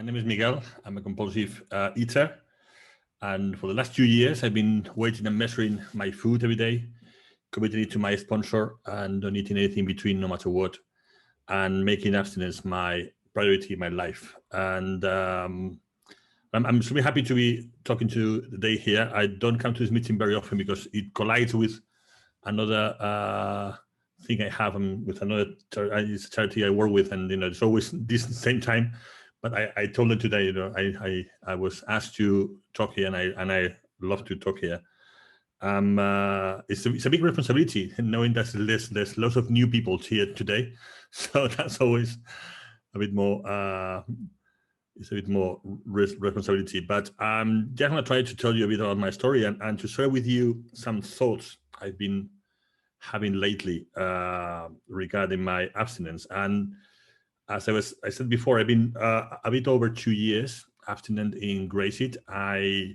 My name is Miguel. I'm a compulsive eater. And for the last 2 years, I've been weighing and measuring my food every day, committing it to my sponsor and not eating anything in between, no matter what, and making abstinence my priority in my life. And I'm super happy to be talking to you today here. I don't come to this meeting very often because it collides with another thing I have with another charity I work with, and it's always this same time. But I told them today, I was asked to talk here, and I love to talk here. It's a big responsibility knowing that there's lots of new people here today, so that's always a bit more. It's a bit more responsibility. But I'm just gonna try to tell you a bit about my story and to share with you some thoughts I've been having lately regarding my abstinence. And as I said before, I've been a bit over 2 years abstinent in GreySheet. I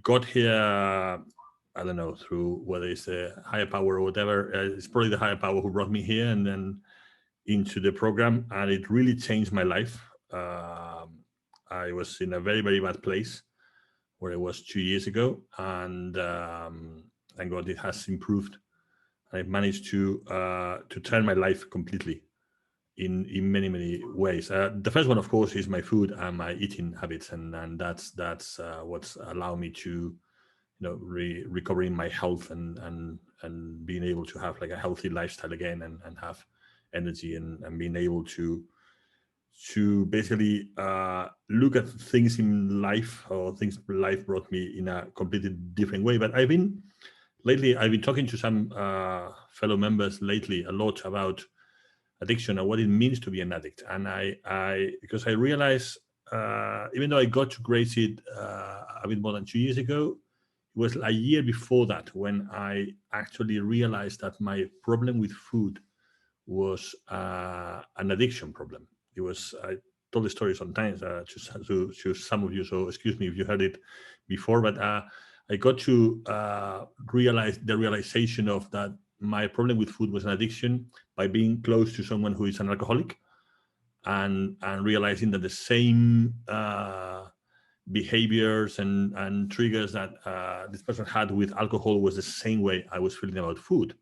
got here, I don't know, through whether it's a higher power or whatever. It's probably the higher power who brought me here and then into the program, and it really changed my life. I was in a very, very bad place where I was 2 years ago, and thank God it has improved. I've managed to turn my life completely in many, many ways. The first one, of course, is my food and my eating habits, and that's what's allowed me to, recovering my health and being able to have like a healthy lifestyle again and have energy and being able to basically look at things in life or things life brought me in a completely different way. But I've been talking to some fellow members lately a lot about addiction and what it means to be an addict. And because I realized, even though I got to GreySheet a bit more than 2 years ago, it was a year before that when I actually realized that my problem with food was an addiction problem. It was, I told the story sometimes to some of you, so excuse me if you heard it before, but I got to realize the realization of that my problem with food was an addiction by being close to someone who is an alcoholic and realizing that the same behaviors and triggers that this person had with alcohol was the same way I was feeling about food.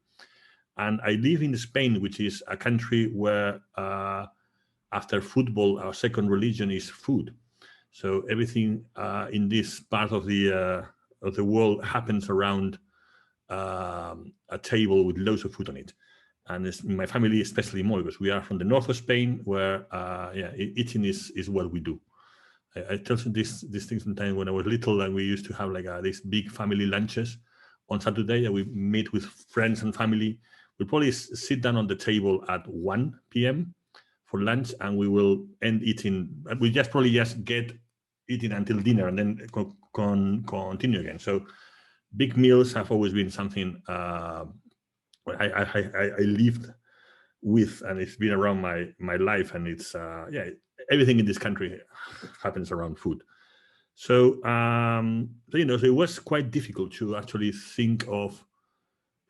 And I live in Spain, which is a country where after football, our second religion is food. So everything in this part of the world happens around a table with loads of food on it. And it's, in my family, especially more, because we are from the north of Spain, where eating is what we do. I tell you this thing sometimes when I was little, and we used to have like these big family lunches on Saturday, and we meet with friends and family. We probably sit down on the table at 1 p.m. for lunch, and we will end eating. We probably get eating until dinner, and then continue again. So big meals have always been something I lived with, and it's been around my life, and it's everything in this country happens around food. So so it was quite difficult to actually think of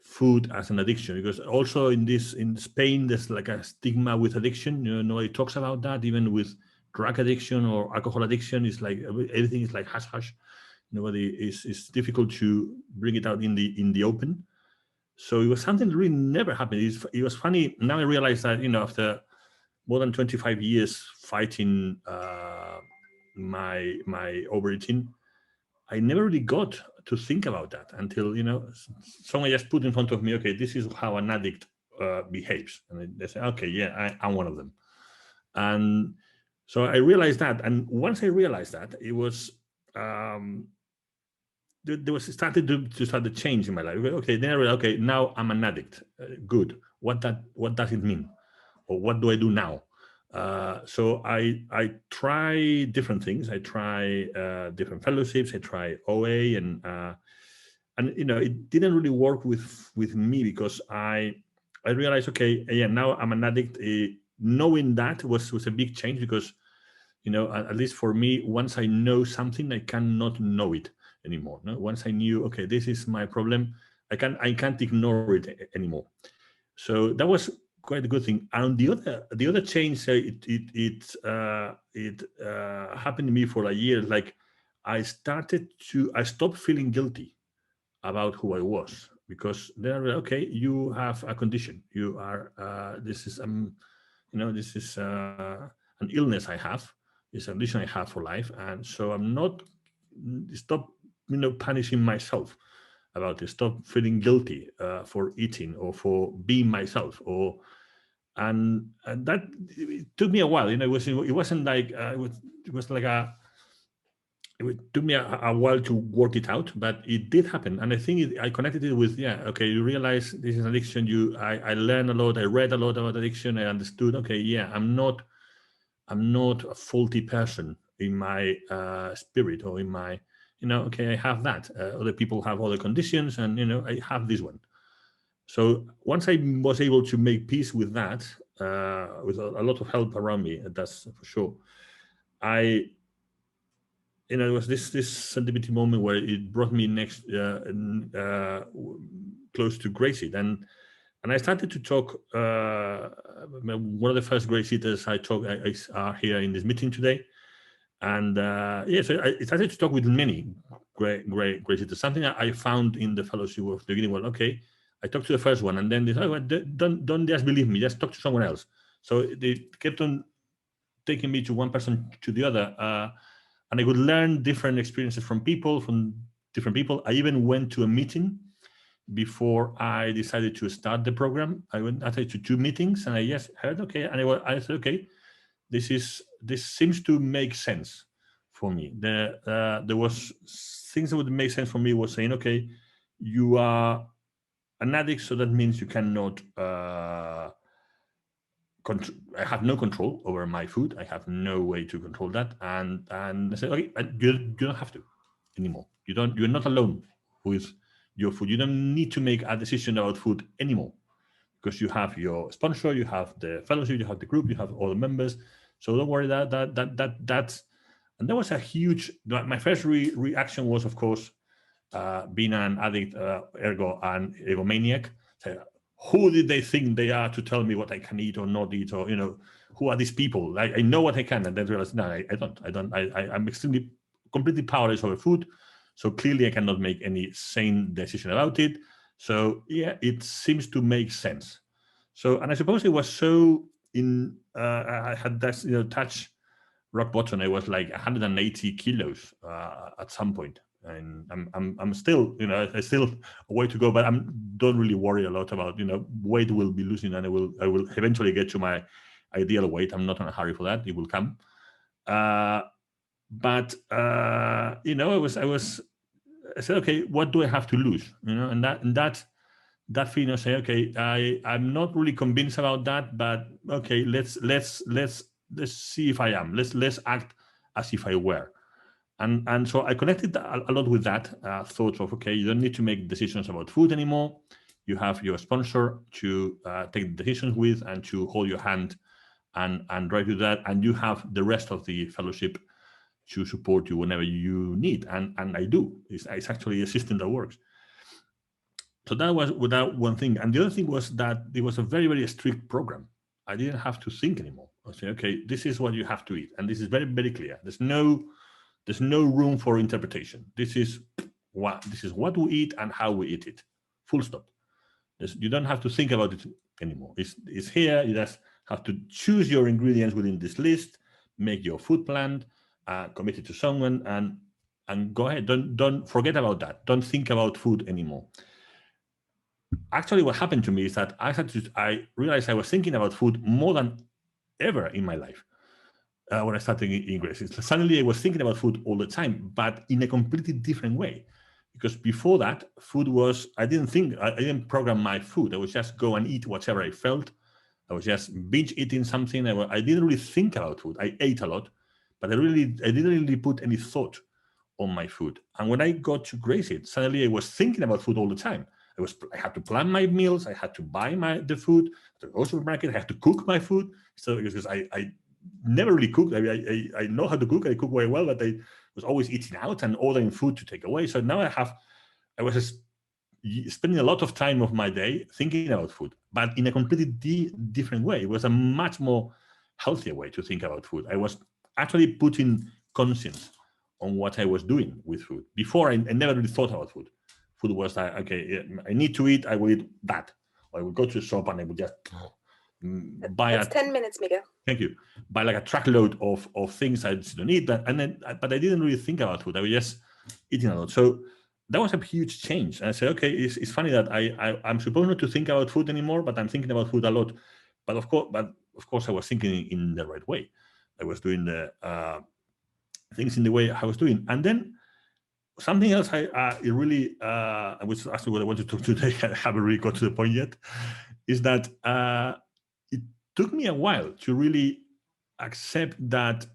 food as an addiction, because also in Spain there's like a stigma with addiction. Nobody talks about that. Even with drug addiction or alcohol addiction, it's like everything is like hush hush. Nobody it's difficult to bring it out in the open. So it was something that really never happened. It was funny. Now I realize that after more than 25 years fighting my overeating, I never really got to think about that until someone just put in front of me, okay, this is how an addict behaves, and they say, okay, yeah, I'm one of them. And so I realized that, and once I realized that, it was there was started to start the change in my life. Okay, then I realized, okay, now I'm an addict. Good. What does it mean, or what do I do now? So I try different things. I try different fellowships. I try OA, and it didn't really work with me, because I realized, okay, yeah, now I'm an addict. Knowing that was a big change, because at least for me, once I know something, I cannot know it anymore. No? Once I knew, okay, this is my problem, I can't ignore it anymore. So that was quite a good thing. And the other change, it happened to me for a year. Like I stopped feeling guilty about who I was, because they're okay. You have a condition. You are. This is this is an illness I have. It's a condition I have for life, and so I'm not stop punishing myself about it. Stop feeling guilty for eating or for being myself, and that it took me a while. It wasn't like it was like it took me a while to work it out, but it did happen. And I think I connected it with, okay, you realize this is addiction. I learned a lot. I read a lot about addiction. I understood, okay, yeah, I'm not a faulty person in my spirit or in my, okay, I have that. Other people have other conditions, and, I have this one. So once I was able to make peace with that, with a lot of help around me, that's for sure, it was this serendipity moment where it brought me next close to GreySheet, and I started to talk. One of the first GreySheeters I are here in this meeting today, and so I started to talk with many GreySheeters. Something I found in the fellowship of the beginning was, okay, I talked to the first one, and then they said, oh, don't just believe me, just talk to someone else. So they kept on taking me to one person to the other. And I could learn different experiences from different people. I even went to a meeting before I decided to start the program. I went actually to 2 meetings, and I heard, okay, and I said, okay, this seems to make sense for me. There was things that would make sense for me was saying, okay, you are an addict, so that means you cannot. I have no control over my food. I have no way to control that, and I said, okay, you don't have to anymore. You're not alone with your food. You don't need to make a decision about food anymore, because you have your sponsor, you have the fellowship, you have the group, you have all the members. So don't worry. That's and that was a huge. My first reaction was, of course, being an addict, ergo an egomaniac. So, who did they think they are to tell me what I can eat or not eat, or who are these people? I know what I can, and then realize, no, I don't. I'm completely powerless over food, so clearly I cannot make any sane decision about it. So yeah, it seems to make sense. So, and I suppose it was so I had that touch rock bottom. I was like 180 kilos at some point. And I'm still, I still a way to go, but don't really worry a lot about, weight will be losing, and I will eventually get to my ideal weight. I'm not in a hurry for that. It will come. But I said, okay, what do I have to lose? And that feeling, say, okay, I'm not really convinced about that, but okay, let's see if I am. Let's act as if I were. And so I connected a lot with that thought of, okay, you don't need to make decisions about food anymore. You have your sponsor to take decisions with and to hold your hand and drive you that. And you have the rest of the fellowship to support you whenever you need. And I do. It's actually a system that works. So that was without one thing. And the other thing was that it was a very, very strict program. I didn't have to think anymore. I say, okay, this is what you have to eat. And this is very, very clear. There's no room for interpretation. This is what we eat and how we eat it. Full stop. You don't have to think about it anymore. It's here. You just have to choose your ingredients within this list, make your food plan, commit it to someone, and go ahead. Don't forget about that. Don't think about food anymore. Actually, what happened to me is that I realized I was thinking about food more than ever in my life. When I started in GreySheeters, suddenly I was thinking about food all the time, but in a completely different way. Because before that, food was, I didn't program my food. I would just go and eat whatever I felt. I was just binge eating something. I didn't really think about food. I ate a lot, but I didn't really put any thought on my food. And when I got to GreySheeters, suddenly I was thinking about food all the time. I had to plan my meals. I had to buy the food. I had to go to the supermarket. I had to cook my food. So because I never really cooked. I know how to cook. I cook very well, but I was always eating out and ordering food to take away. So now I was just spending a lot of time of my day thinking about food, but in a completely different way. It was a much more healthier way to think about food. I was actually putting conscience on what I was doing with food. Before, I never really thought about food. Food was like, okay, I need to eat, I will eat that. Or I would go to the shop and I would just buy. That's 10 minutes, Miguel. Thank you. Buy like a truckload of things I just don't eat, but I didn't really think about food. I was just eating a lot. So that was a huge change. And I said, okay, it's funny that I'm supposed not to think about food anymore, but I'm thinking about food a lot. But of course, I was thinking in the right way. I was doing the things in the way I was doing. And then something else which actually what I want to talk today, I haven't really got to the point yet, is that it took me a while to really accept that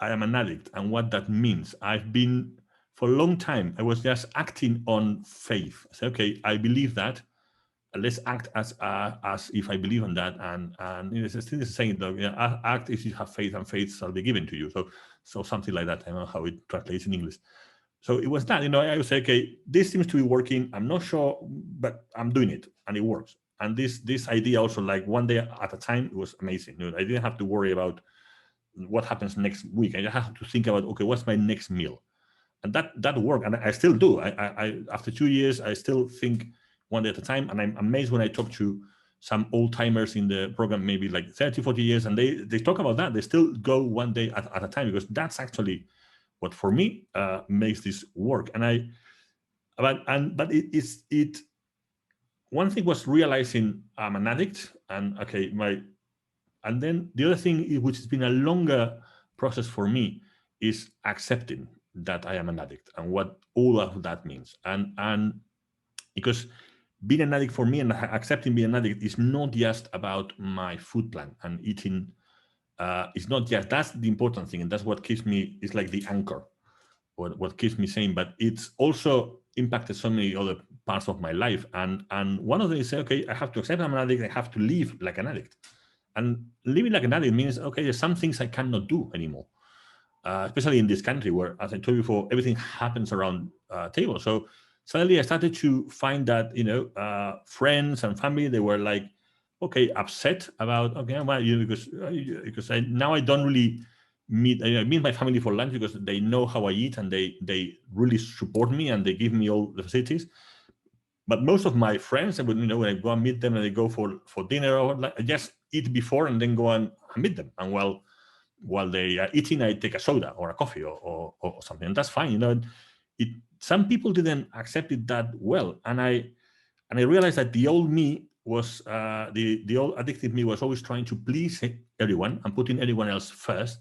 I am an addict and what that means. I've been, for a long time, I was just acting on faith. I said, okay, I believe that. Let's act as if I believe in that. And it's still the saying, though, act if you have faith, and faith shall be given to you. So something like that. I don't know how it translates in English. So it was that, I would say, okay, this seems to be working. I'm not sure, but I'm doing it, and it works. And this idea also, like one day at a time, it was amazing. I didn't have to worry about what happens next week. I just have to think about, okay, what's my next meal? And that worked, and I still do. I after 2 years, I still think one day at a time, and I'm amazed when I talk to some old timers in the program, maybe like 30, 40 years, and they talk about that. They still go one day at a time, because that's actually what for me makes this work. But one thing was realizing I'm an addict, and okay, and then the other thing, which has been a longer process for me, is accepting that I am an addict and what all of that means. And because being an addict for me, and accepting being an addict, is not just about my food plan and eating. It's not just, that's the important thing, and that's what keeps me, it's like the anchor, what keeps me sane, but it's also impacted so many other parts of my life. And one of them is, okay, I have to accept I'm an addict, I have to live like an addict. And living like an addict means, okay, there's some things I cannot do anymore, especially in this country where, as I told you before, everything happens around table. So suddenly I started to find that, friends and family, they were like, okay, upset about, okay, well, because now I don't really meet my family for lunch, because they know how I eat, and they really support me, and they give me all the facilities. But most of my friends, when I go and meet them, and they go for dinner, or I just eat before and then go and meet them. And while they are eating, I take a soda or a coffee or something, and that's fine. Some people didn't accept it that well, and I realized that the old me was the old addictive me was always trying to please everyone and putting everyone else first.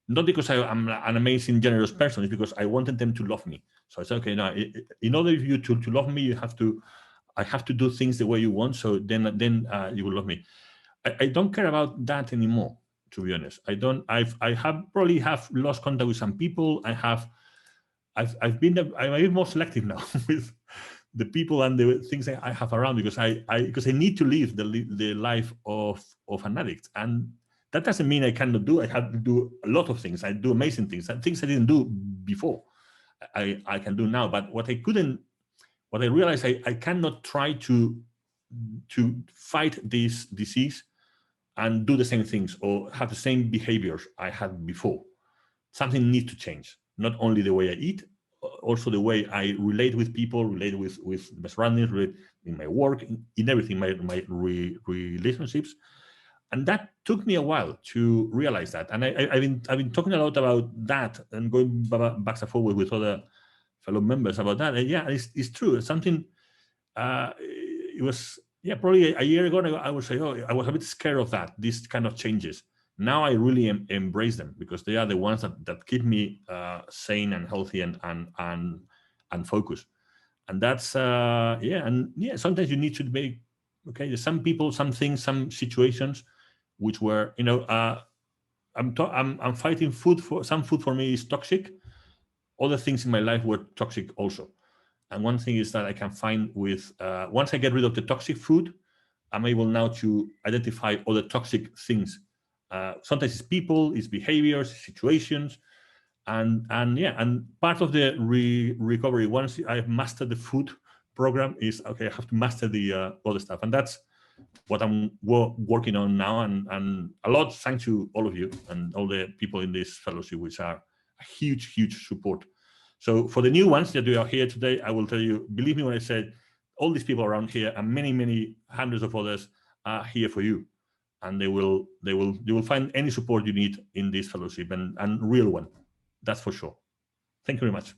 Not because I'm an amazing, generous person, it's because I wanted them to love me. So I said, okay, now in order for you to love me, I have to do things the way you want. So then you will love me. I don't care about that anymore, to be honest. I probably have lost contact with some people. I'm even more selective now with the people and the things I have around, because I need to live the life of an addict. And that doesn't mean I cannot do. I have to do a lot of things. I do amazing things, and things I didn't do before. I can do now. But what I realized, I cannot try to fight this disease and do the same things or have the same behaviors I had before. Something needs to change. Not only the way I eat, also the way I relate with people, relate with my surroundings, relate in my work, in everything, my relationships. And that took me a while to realize that. And I've been talking a lot about that and going back and forward with other fellow members about that. And yeah, it's true. It's something. It was probably a year ago. I would say, I was a bit scared of that. These kind of changes. Now I really embrace them, because they are the ones that keep me sane and healthy and focused. And that's sometimes you need to make, okay, there's some people, some things, some situations which were, I'm fighting food for me is toxic. Other things in my life were toxic also. And one thing is that I can find with, once I get rid of the toxic food, I'm able now to identify other toxic things. Sometimes it's people, it's behaviors, situations. And part of the recovery, once I've mastered the food program is, okay, I have to master the other stuff. And that's what I'm working on now. And a lot thanks to all of you and all the people in this fellowship, which are a huge, huge support. So for the new ones that we are here today, I will tell you, believe me when I said, all these people around here and many, many hundreds of others are here for you. And you will find any support you need in this fellowship, and real one. That's for sure. Thank you very much.